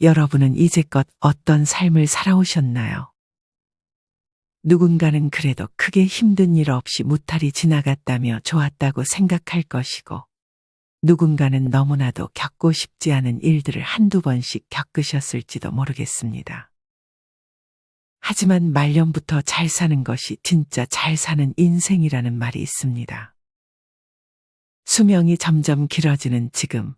여러분은 이제껏 어떤 삶을 살아오셨나요? 누군가는 그래도 크게 힘든 일 없이 무탈히 지나갔다며 좋았다고 생각할 것이고, 누군가는 너무나도 겪고 싶지 않은 일들을 한두 번씩 겪으셨을지도 모르겠습니다. 하지만 말년부터 잘 사는 것이 진짜 잘 사는 인생이라는 말이 있습니다. 수명이 점점 길어지는 지금,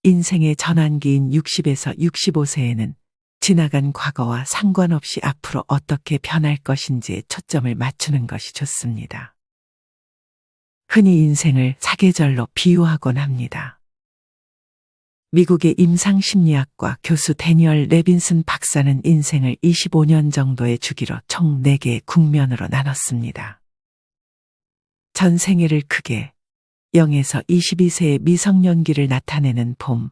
인생의 전환기인 60에서 65세에는 지나간 과거와 상관없이 앞으로 어떻게 변할 것인지에 초점을 맞추는 것이 좋습니다. 흔히 인생을 사계절로 비유하곤 합니다. 미국의 임상심리학과 교수 데니얼 레빈슨 박사는 인생을 25년 정도의 주기로 총 4개의 국면으로 나눴습니다. 전 생애를 크게 0에서 22세의 미성년기를 나타내는 봄,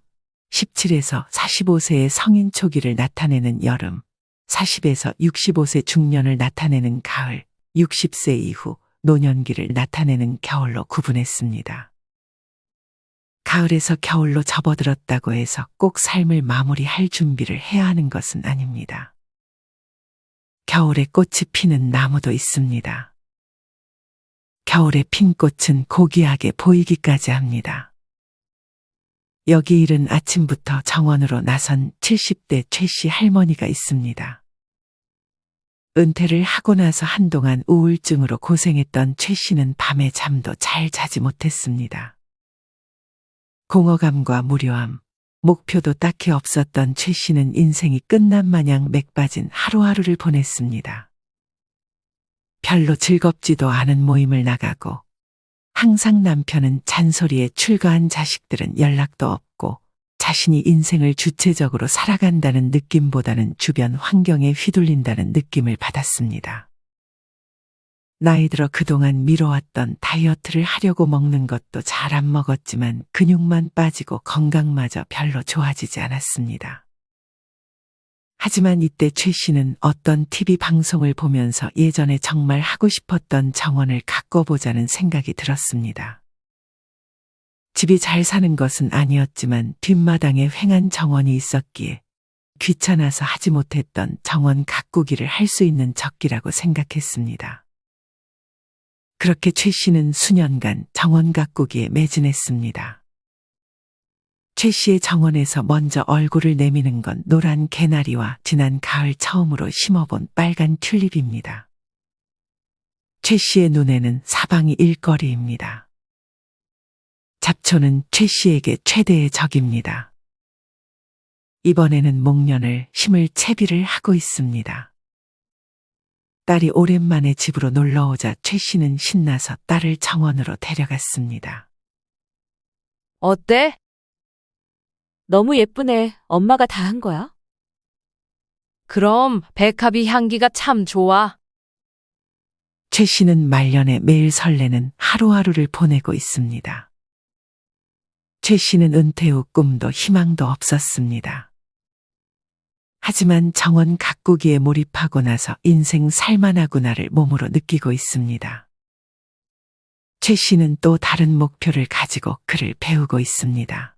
17에서 45세의 성인 초기를 나타내는 여름, 40에서 65세 중년을 나타내는 가을, 60세 이후 노년기를 나타내는 겨울로 구분했습니다. 가을에서 겨울로 접어들었다고 해서 꼭 삶을 마무리할 준비를 해야 하는 것은 아닙니다. 겨울에 꽃이 피는 나무도 있습니다. 겨울에 핀 꽃은 고귀하게 보이기까지 합니다. 여기 이른 아침부터 정원으로 나선 70대 최 씨 할머니가 있습니다. 은퇴를 하고 나서 한동안 우울증으로 고생했던 최 씨는 밤에 잠도 잘 자지 못했습니다. 공허감과 무료함, 목표도 딱히 없었던 최 씨는 인생이 끝난 마냥 맥 빠진 하루하루를 보냈습니다. 별로 즐겁지도 않은 모임을 나가고, 항상 남편은 잔소리에 출가한 자식들은 연락도 없고, 자신이 인생을 주체적으로 살아간다는 느낌보다는 주변 환경에 휘둘린다는 느낌을 받았습니다. 나이 들어 그동안 미뤄왔던 다이어트를 하려고 먹는 것도 잘 안 먹었지만 근육만 빠지고 건강마저 별로 좋아지지 않았습니다. 하지만 이때 최 씨는 어떤 TV 방송을 보면서 예전에 정말 하고 싶었던 정원을 가꿔보자는 생각이 들었습니다. 집이 잘 사는 것은 아니었지만 뒷마당에 횡한 정원이 있었기에 귀찮아서 하지 못했던 정원 가꾸기를 할 수 있는 적기라고 생각했습니다. 그렇게 최 씨는 수년간 정원 가꾸기에 매진했습니다. 최 씨의 정원에서 먼저 얼굴을 내미는 건 노란 개나리와 지난 가을 처음으로 심어본 빨간 튤립입니다. 최 씨의 눈에는 사방이 일거리입니다. 잡초는 최 씨에게 최대의 적입니다. 이번에는 목련을 심을 채비를 하고 있습니다. 딸이 오랜만에 집으로 놀러오자 최 씨는 신나서 딸을 정원으로 데려갔습니다. 어때? 너무 예쁘네. 엄마가 다 한 거야? 그럼 백합이 향기가 참 좋아. 최 씨는 말년에 매일 설레는 하루하루를 보내고 있습니다. 최 씨는 은퇴 후 꿈도 희망도 없었습니다. 하지만 정원 가꾸기에 몰입하고 나서 인생 살만하구나를 몸으로 느끼고 있습니다. 최 씨는 또 다른 목표를 가지고 글을 배우고 있습니다.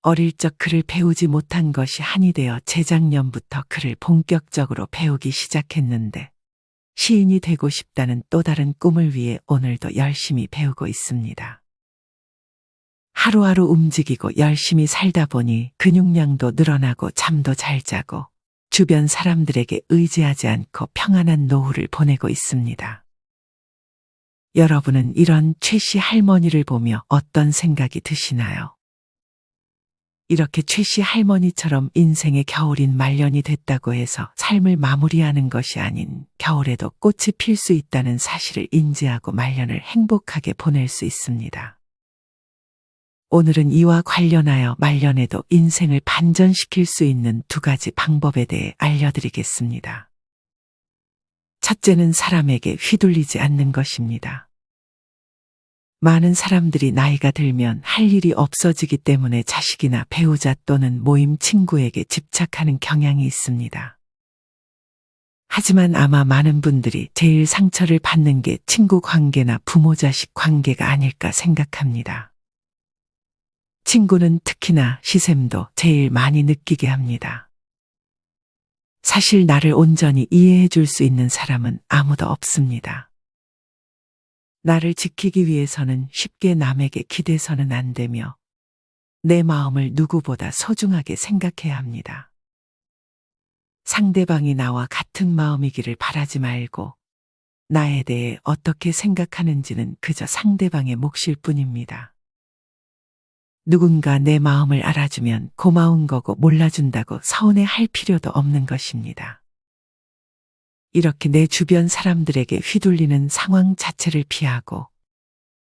어릴 적 글을 배우지 못한 것이 한이 되어 재작년부터 글을 본격적으로 배우기 시작했는데 시인이 되고 싶다는 또 다른 꿈을 위해 오늘도 열심히 배우고 있습니다. 하루하루 움직이고 열심히 살다 보니 근육량도 늘어나고 잠도 잘 자고 주변 사람들에게 의지하지 않고 평안한 노후를 보내고 있습니다. 여러분은 이런 최 씨 할머니를 보며 어떤 생각이 드시나요? 이렇게 최 씨 할머니처럼 인생의 겨울인 말년이 됐다고 해서 삶을 마무리하는 것이 아닌 겨울에도 꽃이 필 수 있다는 사실을 인지하고 말년을 행복하게 보낼 수 있습니다. 오늘은 이와 관련하여 말년에도 인생을 반전시킬 수 있는 2가지 방법에 대해 알려드리겠습니다. 첫째는 사람에게 휘둘리지 않는 것입니다. 많은 사람들이 나이가 들면 할 일이 없어지기 때문에 자식이나 배우자 또는 모임 친구에게 집착하는 경향이 있습니다. 하지만 아마 많은 분들이 제일 상처를 받는 게 친구 관계나 부모 자식 관계가 아닐까 생각합니다. 친구는 특히나 시샘도 제일 많이 느끼게 합니다. 사실 나를 온전히 이해해 줄 수 있는 사람은 아무도 없습니다. 나를 지키기 위해서는 쉽게 남에게 기대서는 안 되며 내 마음을 누구보다 소중하게 생각해야 합니다. 상대방이 나와 같은 마음이기를 바라지 말고 나에 대해 어떻게 생각하는지는 그저 상대방의 몫일 뿐입니다. 누군가 내 마음을 알아주면 고마운 거고 몰라준다고 서운해 할 필요도 없는 것입니다. 이렇게 내 주변 사람들에게 휘둘리는 상황 자체를 피하고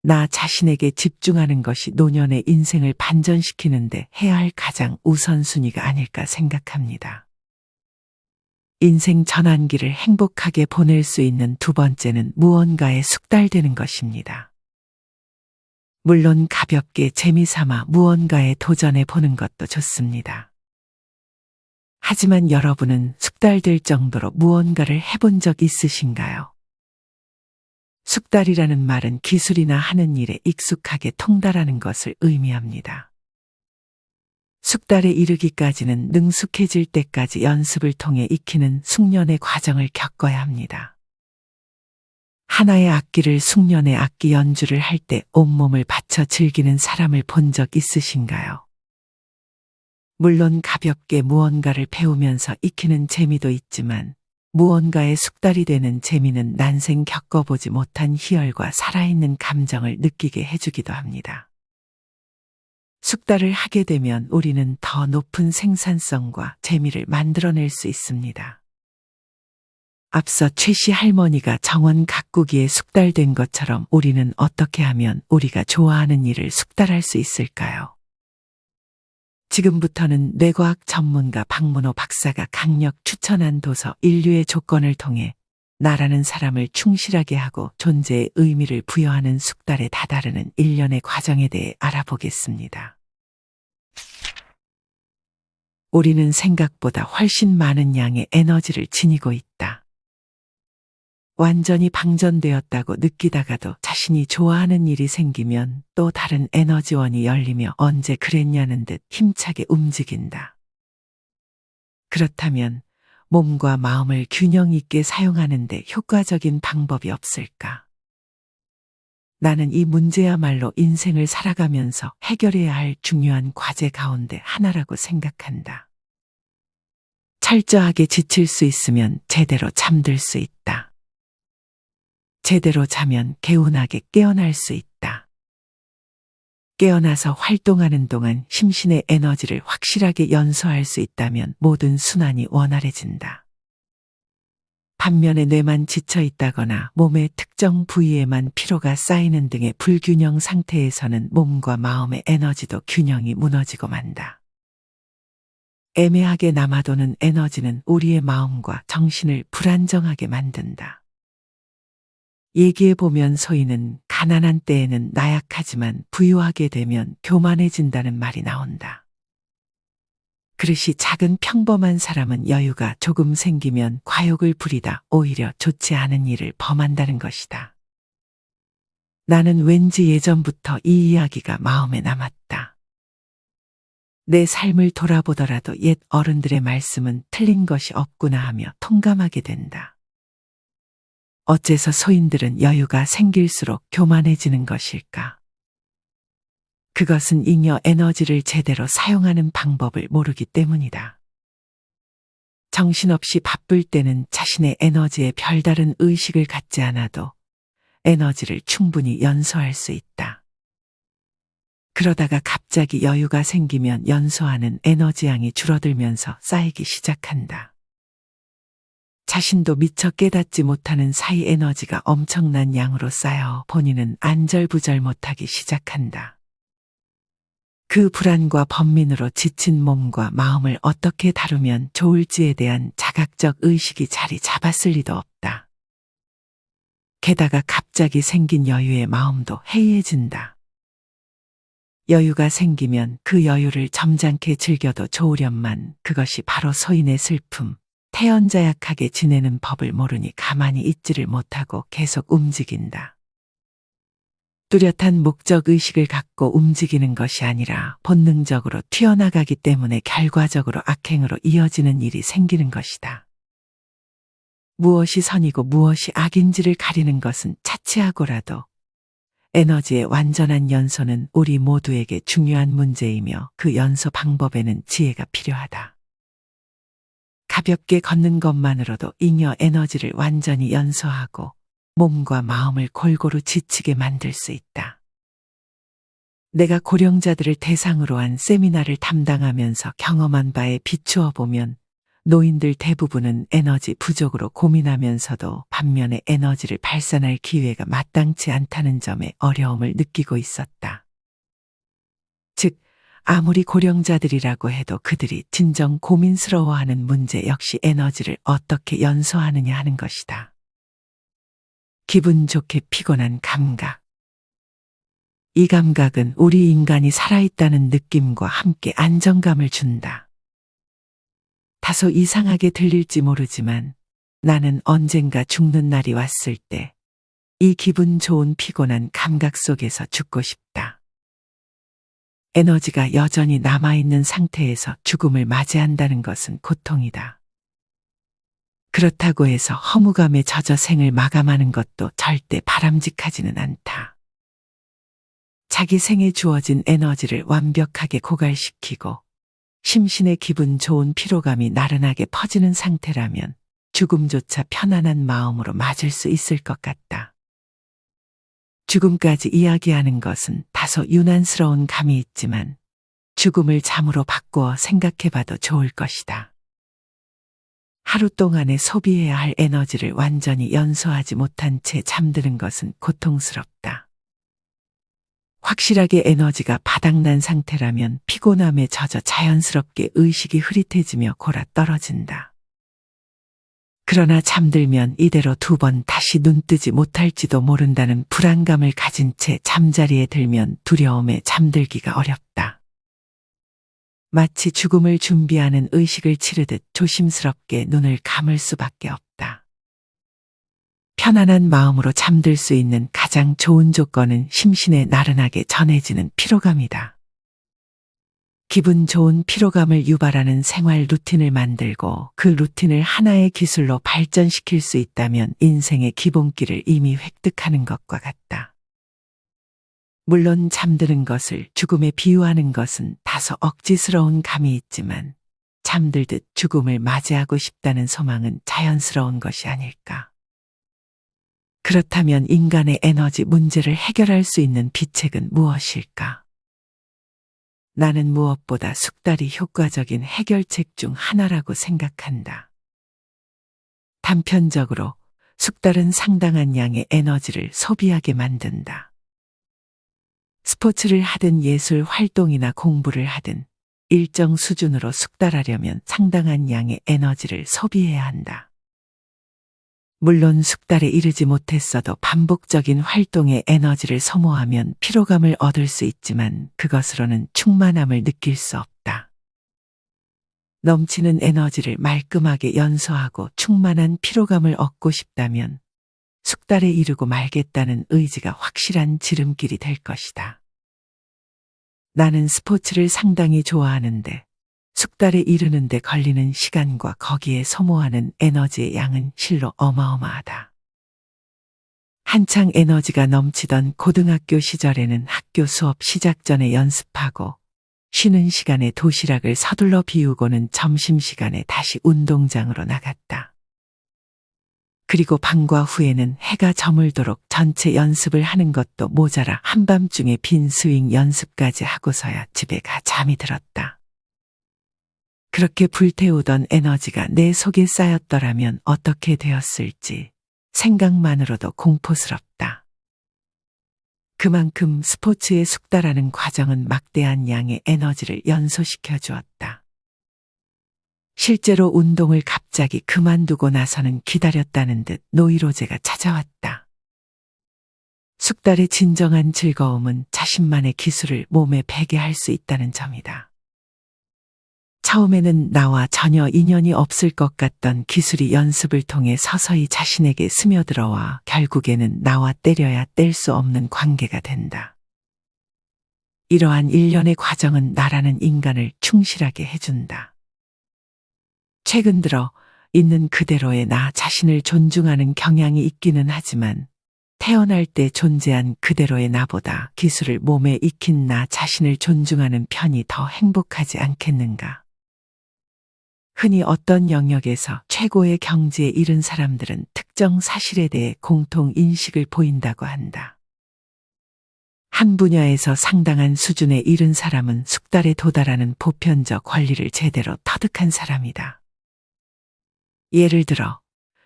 나 자신에게 집중하는 것이 노년의 인생을 반전시키는데 해야 할 가장 우선순위가 아닐까 생각합니다. 인생 전환기를 행복하게 보낼 수 있는 두 번째는 무언가에 숙달되는 것입니다. 물론 가볍게 재미삼아 무언가에 도전해 보는 것도 좋습니다. 하지만 여러분은 숙달될 정도로 무언가를 해본 적 있으신가요? 숙달이라는 말은 기술이나 하는 일에 익숙하게 통달하는 것을 의미합니다. 숙달에 이르기까지는 능숙해질 때까지 연습을 통해 익히는 숙련의 과정을 겪어야 합니다. 하나의 악기를 숙련해 악기 연주를 할 때 온몸을 바쳐 즐기는 사람을 본 적 있으신가요? 물론 가볍게 무언가를 배우면서 익히는 재미도 있지만 무언가에 숙달이 되는 재미는 난생 겪어보지 못한 희열과 살아있는 감정을 느끼게 해주기도 합니다. 숙달을 하게 되면 우리는 더 높은 생산성과 재미를 만들어낼 수 있습니다. 앞서 최씨 할머니가 정원 가꾸기에 숙달된 것처럼 우리는 어떻게 하면 우리가 좋아하는 일을 숙달할 수 있을까요? 지금부터는 뇌과학 전문가 박문호 박사가 강력 추천한 도서 인류의 조건을 통해 나라는 사람을 충실하게 하고 존재의 의미를 부여하는 숙달에 다다르는 일련의 과정에 대해 알아보겠습니다. 우리는 생각보다 훨씬 많은 양의 에너지를 지니고 있다. 완전히 방전되었다고 느끼다가도 자신이 좋아하는 일이 생기면 또 다른 에너지원이 열리며 언제 그랬냐는 듯 힘차게 움직인다. 그렇다면 몸과 마음을 균형 있게 사용하는 데 효과적인 방법이 없을까? 나는 이 문제야말로 인생을 살아가면서 해결해야 할 중요한 과제 가운데 하나라고 생각한다. 철저하게 지칠 수 있으면 제대로 잠들 수 있다. 제대로 자면 개운하게 깨어날 수 있다. 깨어나서 활동하는 동안 심신의 에너지를 확실하게 연소할 수 있다면 모든 순환이 원활해진다. 반면에 뇌만 지쳐 있다거나 몸의 특정 부위에만 피로가 쌓이는 등의 불균형 상태에서는 몸과 마음의 에너지도 균형이 무너지고 만다. 애매하게 남아도는 에너지는 우리의 마음과 정신을 불안정하게 만든다. 얘기해보면 소인은 가난한 때에는 나약하지만 부유하게 되면 교만해진다는 말이 나온다. 그릇이 작은 평범한 사람은 여유가 조금 생기면 과욕을 부리다 오히려 좋지 않은 일을 범한다는 것이다. 나는 왠지 예전부터 이 이야기가 마음에 남았다. 내 삶을 돌아보더라도 옛 어른들의 말씀은 틀린 것이 없구나 하며 통감하게 된다. 어째서 소인들은 여유가 생길수록 교만해지는 것일까? 그것은 잉여 에너지를 제대로 사용하는 방법을 모르기 때문이다. 정신없이 바쁠 때는 자신의 에너지에 별다른 의식을 갖지 않아도 에너지를 충분히 연소할 수 있다. 그러다가 갑자기 여유가 생기면 연소하는 에너지양이 줄어들면서 쌓이기 시작한다. 자신도 미처 깨닫지 못하는 사이 에너지가 엄청난 양으로 쌓여 본인은 안절부절 못하기 시작한다. 그 불안과 번민으로 지친 몸과 마음을 어떻게 다루면 좋을지에 대한 자각적 의식이 자리 잡았을 리도 없다. 게다가 갑자기 생긴 여유의 마음도 해이해진다. 여유가 생기면 그 여유를 점잖게 즐겨도 좋으련만 그것이 바로 소인의 슬픔, 태연자약하게 지내는 법을 모르니 가만히 있지를 못하고 계속 움직인다. 뚜렷한 목적의식을 갖고 움직이는 것이 아니라 본능적으로 튀어나가기 때문에 결과적으로 악행으로 이어지는 일이 생기는 것이다. 무엇이 선이고 무엇이 악인지를 가리는 것은 차치하고라도 에너지의 완전한 연소는 우리 모두에게 중요한 문제이며 그 연소 방법에는 지혜가 필요하다. 가볍게 걷는 것만으로도 잉여 에너지를 완전히 연소하고 몸과 마음을 골고루 지치게 만들 수 있다. 내가 고령자들을 대상으로 한 세미나를 담당하면서 경험한 바에 비추어 보면 노인들 대부분은 에너지 부족으로 고민하면서도 반면에 에너지를 발산할 기회가 마땅치 않다는 점에 어려움을 느끼고 있었다. 즉, 아무리 고령자들이라고 해도 그들이 진정 고민스러워하는 문제 역시 에너지를 어떻게 연소하느냐 하는 것이다. 기분 좋게 피곤한 감각. 이 감각은 우리 인간이 살아있다는 느낌과 함께 안정감을 준다. 다소 이상하게 들릴지 모르지만 나는 언젠가 죽는 날이 왔을 때 이 기분 좋은 피곤한 감각 속에서 죽고 싶다. 에너지가 여전히 남아있는 상태에서 죽음을 맞이한다는 것은 고통이다. 그렇다고 해서 허무감에 젖어 생을 마감하는 것도 절대 바람직하지는 않다. 자기 생에 주어진 에너지를 완벽하게 고갈시키고 심신의 기분 좋은 피로감이 나른하게 퍼지는 상태라면 죽음조차 편안한 마음으로 맞을 수 있을 것 같다. 죽음까지 이야기하는 것은 다소 유난스러운 감이 있지만 죽음을 잠으로 바꾸어 생각해봐도 좋을 것이다. 하루 동안에 소비해야 할 에너지를 완전히 연소하지 못한 채 잠드는 것은 고통스럽다. 확실하게 에너지가 바닥난 상태라면 피곤함에 젖어 자연스럽게 의식이 흐릿해지며 골아 떨어진다. 그러나 잠들면 이대로 2번 다시 눈뜨지 못할지도 모른다는 불안감을 가진 채 잠자리에 들면 두려움에 잠들기가 어렵다. 마치 죽음을 준비하는 의식을 치르듯 조심스럽게 눈을 감을 수밖에 없다. 편안한 마음으로 잠들 수 있는 가장 좋은 조건은 심신에 나른하게 전해지는 피로감이다. 기분 좋은 피로감을 유발하는 생활 루틴을 만들고 그 루틴을 하나의 기술로 발전시킬 수 있다면 인생의 기본기를 이미 획득하는 것과 같다. 물론 잠드는 것을 죽음에 비유하는 것은 다소 억지스러운 감이 있지만 잠들듯 죽음을 맞이하고 싶다는 소망은 자연스러운 것이 아닐까. 그렇다면 인간의 에너지 문제를 해결할 수 있는 비책은 무엇일까? 나는 무엇보다 숙달이 효과적인 해결책 중 하나라고 생각한다. 단편적으로 숙달은 상당한 양의 에너지를 소비하게 만든다. 스포츠를 하든 예술 활동이나 공부를 하든 일정 수준으로 숙달하려면 상당한 양의 에너지를 소비해야 한다. 물론 숙달에 이르지 못했어도 반복적인 활동에 에너지를 소모하면 피로감을 얻을 수 있지만 그것으로는 충만함을 느낄 수 없다. 넘치는 에너지를 말끔하게 연소하고 충만한 피로감을 얻고 싶다면 숙달에 이르고 말겠다는 의지가 확실한 지름길이 될 것이다. 나는 스포츠를 상당히 좋아하는데 숙달에 이르는 데 걸리는 시간과 거기에 소모하는 에너지의 양은 실로 어마어마하다. 한창 에너지가 넘치던 고등학교 시절에는 학교 수업 시작 전에 연습하고 쉬는 시간에 도시락을 서둘러 비우고는 점심시간에 다시 운동장으로 나갔다. 그리고 방과 후에는 해가 저물도록 전체 연습을 하는 것도 모자라 한밤중에 빈 스윙 연습까지 하고서야 집에 가 잠이 들었다. 그렇게 불태우던 에너지가 내 속에 쌓였더라면 어떻게 되었을지 생각만으로도 공포스럽다. 그만큼 스포츠에 숙달하는 과정은 막대한 양의 에너지를 연소시켜 주었다. 실제로 운동을 갑자기 그만두고 나서는 기다렸다는 듯 노이로제가 찾아왔다. 숙달의 진정한 즐거움은 자신만의 기술을 몸에 배게 할 수 있다는 점이다. 처음에는 나와 전혀 인연이 없을 것 같던 기술이 연습을 통해 서서히 자신에게 스며들어와 결국에는 나와 때려야 뗄 수 없는 관계가 된다. 이러한 일련의 과정은 나라는 인간을 충실하게 해준다. 최근 들어 있는 그대로의 나 자신을 존중하는 경향이 있기는 하지만 태어날 때 존재한 그대로의 나보다 기술을 몸에 익힌 나 자신을 존중하는 편이 더 행복하지 않겠는가. 흔히 어떤 영역에서 최고의 경지에 이른 사람들은 특정 사실에 대해 공통 인식을 보인다고 한다. 한 분야에서 상당한 수준에 이른 사람은 숙달에 도달하는 보편적 권리를 제대로 터득한 사람이다. 예를 들어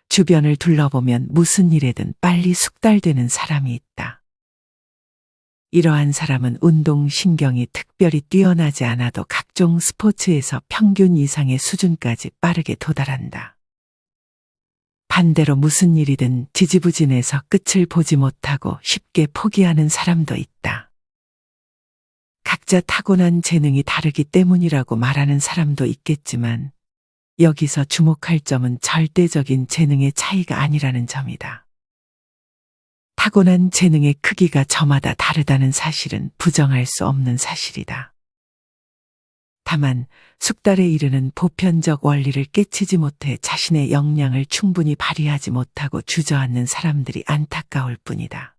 주변을 둘러보면 무슨 일에든 빨리 숙달되는 사람이 있다. 이러한 사람은 운동신경이 특별히 뛰어나지 않아도 각종 스포츠에서 평균 이상의 수준까지 빠르게 도달한다. 반대로 무슨 일이든 지지부진해서 끝을 보지 못하고 쉽게 포기하는 사람도 있다. 각자 타고난 재능이 다르기 때문이라고 말하는 사람도 있겠지만 여기서 주목할 점은 절대적인 재능의 차이가 아니라는 점이다. 타고난 재능의 크기가 저마다 다르다는 사실은 부정할 수 없는 사실이다. 다만 숙달에 이르는 보편적 원리를 깨치지 못해 자신의 역량을 충분히 발휘하지 못하고 주저앉는 사람들이 안타까울 뿐이다.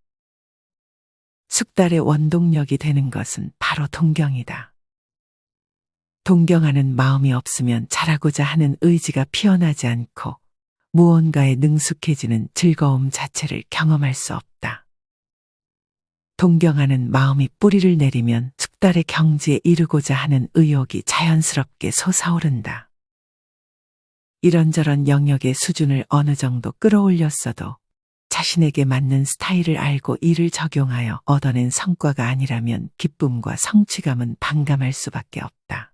숙달의 원동력이 되는 것은 바로 동경이다. 동경하는 마음이 없으면 잘하고자 하는 의지가 피어나지 않고 무언가에 능숙해지는 즐거움 자체를 경험할 수 없다. 동경하는 마음이 뿌리를 내리면 숙달의 경지에 이르고자 하는 의욕이 자연스럽게 솟아오른다. 이런저런 영역의 수준을 어느 정도 끌어올렸어도 자신에게 맞는 스타일을 알고 이를 적용하여 얻어낸 성과가 아니라면 기쁨과 성취감은 반감할 수밖에 없다.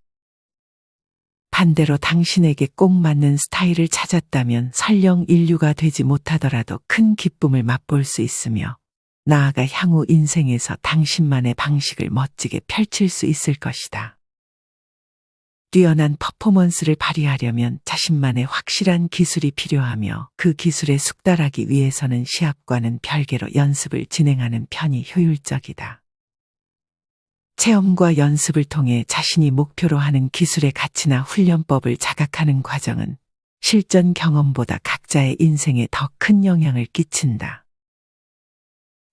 반대로 당신에게 꼭 맞는 스타일을 찾았다면 설령 인류가 되지 못하더라도 큰 기쁨을 맛볼 수 있으며 나아가 향후 인생에서 당신만의 방식을 멋지게 펼칠 수 있을 것이다. 뛰어난 퍼포먼스를 발휘하려면 자신만의 확실한 기술이 필요하며 그 기술에 숙달하기 위해서는 시합과는 별개로 연습을 진행하는 편이 효율적이다. 체험과 연습을 통해 자신이 목표로 하는 기술의 가치나 훈련법을 자각하는 과정은 실전 경험보다 각자의 인생에 더 큰 영향을 끼친다.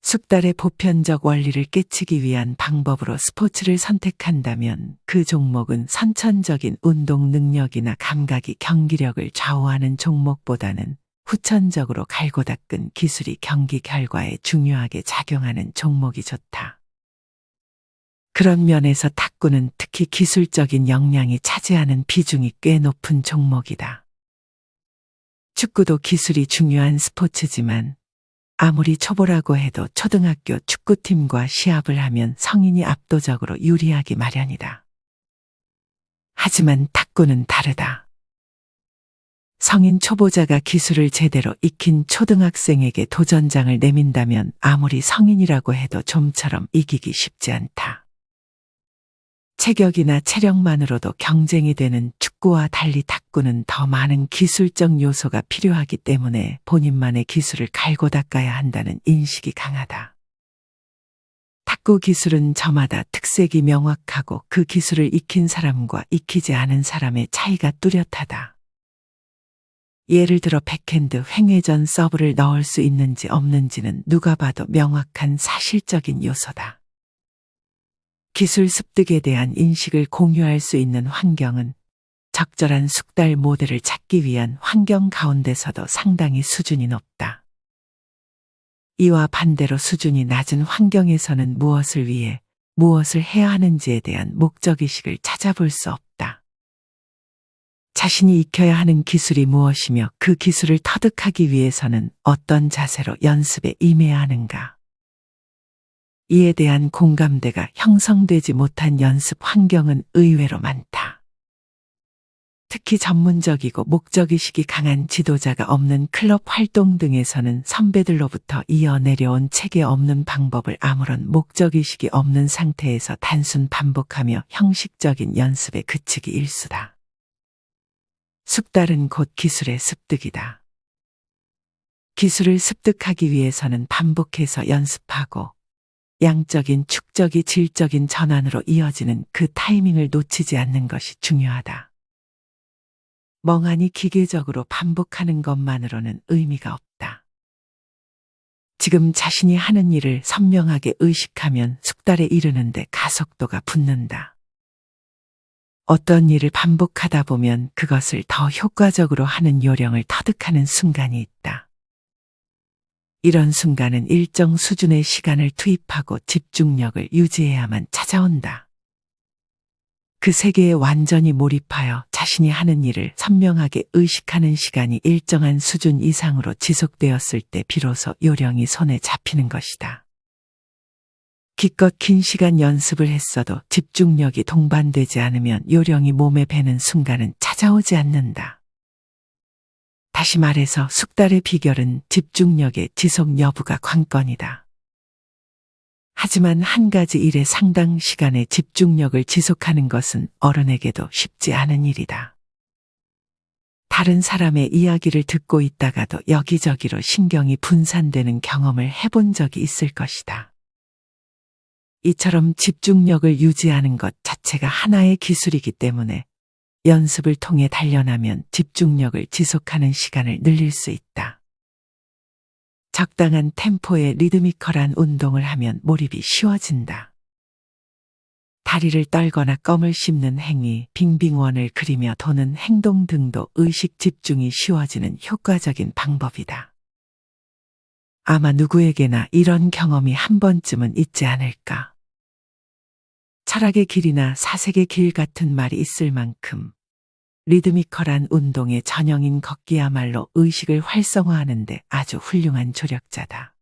숙달의 보편적 원리를 깨치기 위한 방법으로 스포츠를 선택한다면 그 종목은 선천적인 운동 능력이나 감각이 경기력을 좌우하는 종목보다는 후천적으로 갈고 닦은 기술이 경기 결과에 중요하게 작용하는 종목이 좋다. 그런 면에서 탁구는 특히 기술적인 역량이 차지하는 비중이 꽤 높은 종목이다. 축구도 기술이 중요한 스포츠지만 아무리 초보라고 해도 초등학교 축구팀과 시합을 하면 성인이 압도적으로 유리하기 마련이다. 하지만 탁구는 다르다. 성인 초보자가 기술을 제대로 익힌 초등학생에게 도전장을 내민다면 아무리 성인이라고 해도 좀처럼 이기기 쉽지 않다. 체격이나 체력만으로도 경쟁이 되는 축구와 달리 탁구는 더 많은 기술적 요소가 필요하기 때문에 본인만의 기술을 갈고 닦아야 한다는 인식이 강하다. 탁구 기술은 저마다 특색이 명확하고 그 기술을 익힌 사람과 익히지 않은 사람의 차이가 뚜렷하다. 예를 들어 백핸드 횡회전 서브를 넣을 수 있는지 없는지는 누가 봐도 명확한 사실적인 요소다. 기술 습득에 대한 인식을 공유할 수 있는 환경은 적절한 숙달 모델을 찾기 위한 환경 가운데서도 상당히 수준이 높다. 이와 반대로 수준이 낮은 환경에서는 무엇을 위해 무엇을 해야 하는지에 대한 목적의식을 찾아볼 수 없다. 자신이 익혀야 하는 기술이 무엇이며 그 기술을 터득하기 위해서는 어떤 자세로 연습에 임해야 하는가. 이에 대한 공감대가 형성되지 못한 연습 환경은 의외로 많다. 특히 전문적이고 목적의식이 강한 지도자가 없는 클럽 활동 등에서는 선배들로부터 이어 내려온 체계 없는 방법을 아무런 목적의식이 없는 상태에서 단순 반복하며 형식적인 연습에 그치기 일쑤다. 숙달은 곧 기술의 습득이다. 기술을 습득하기 위해서는 반복해서 연습하고 양적인 축적이 질적인 전환으로 이어지는 그 타이밍을 놓치지 않는 것이 중요하다. 멍하니 기계적으로 반복하는 것만으로는 의미가 없다. 지금 자신이 하는 일을 선명하게 의식하면 숙달에 이르는데 가속도가 붙는다. 어떤 일을 반복하다 보면 그것을 더 효과적으로 하는 요령을 터득하는 순간이 있다. 이런 순간은 일정 수준의 시간을 투입하고 집중력을 유지해야만 찾아온다. 그 세계에 완전히 몰입하여 자신이 하는 일을 선명하게 의식하는 시간이 일정한 수준 이상으로 지속되었을 때 비로소 요령이 손에 잡히는 것이다. 기껏 긴 시간 연습을 했어도 집중력이 동반되지 않으면 요령이 몸에 배는 순간은 찾아오지 않는다. 다시 말해서 숙달의 비결은 집중력의 지속 여부가 관건이다. 하지만 한 가지 일에 상당 시간의 집중력을 지속하는 것은 어른에게도 쉽지 않은 일이다. 다른 사람의 이야기를 듣고 있다가도 여기저기로 신경이 분산되는 경험을 해본 적이 있을 것이다. 이처럼 집중력을 유지하는 것 자체가 하나의 기술이기 때문에 연습을 통해 단련하면 집중력을 지속하는 시간을 늘릴 수 있다. 적당한 템포의 리드미컬한 운동을 하면 몰입이 쉬워진다. 다리를 떨거나 껌을 씹는 행위, 빙빙원을 그리며 도는 행동 등도 의식 집중이 쉬워지는 효과적인 방법이다. 아마 누구에게나 이런 경험이 한 번쯤은 있지 않을까. 철학의 길이나 사색의 길 같은 말이 있을 만큼 리드미컬한 운동의 전형인 걷기야말로 의식을 활성화하는 데 아주 훌륭한 조력자다.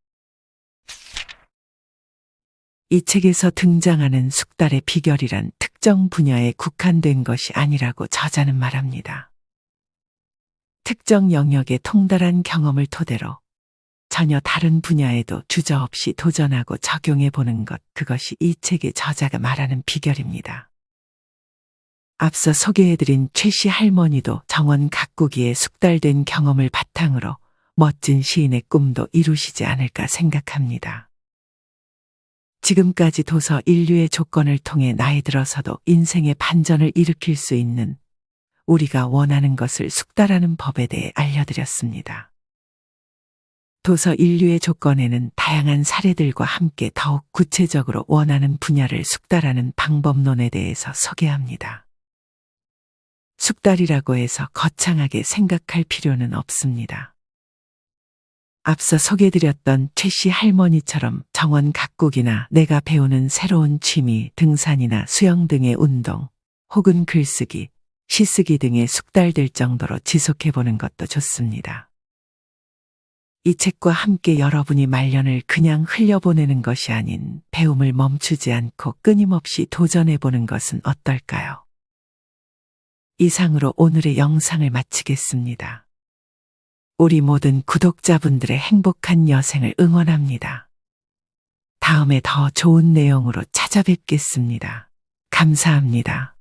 이 책에서 등장하는 숙달의 비결이란 특정 분야에 국한된 것이 아니라고 저자는 말합니다. 특정 영역의 통달한 경험을 토대로 전혀 다른 분야에도 주저없이 도전하고 적용해 보는 것, 그것이 이 책의 저자가 말하는 비결입니다. 앞서 소개해드린 최씨 할머니도 정원 가꾸기에 숙달된 경험을 바탕으로 멋진 시인의 꿈도 이루시지 않을까 생각합니다. 지금까지 도서 인류의 조건을 통해 나이 들어서도 인생의 반전을 일으킬 수 있는 우리가 원하는 것을 숙달하는 법에 대해 알려드렸습니다. 도서 인류의 조건에는 다양한 사례들과 함께 더욱 구체적으로 원하는 분야를 숙달하는 방법론에 대해서 소개합니다. 숙달이라고 해서 거창하게 생각할 필요는 없습니다. 앞서 소개드렸던 최씨 할머니처럼 정원 가꾸기나 내가 배우는 새로운 취미, 등산이나 수영 등의 운동, 혹은 글쓰기, 시쓰기 등에 숙달될 정도로 지속해보는 것도 좋습니다. 이 책과 함께 여러분이 말년을 그냥 흘려보내는 것이 아닌 배움을 멈추지 않고 끊임없이 도전해보는 것은 어떨까요? 이상으로 오늘의 영상을 마치겠습니다. 우리 모든 구독자분들의 행복한 여생을 응원합니다. 다음에 더 좋은 내용으로 찾아뵙겠습니다. 감사합니다.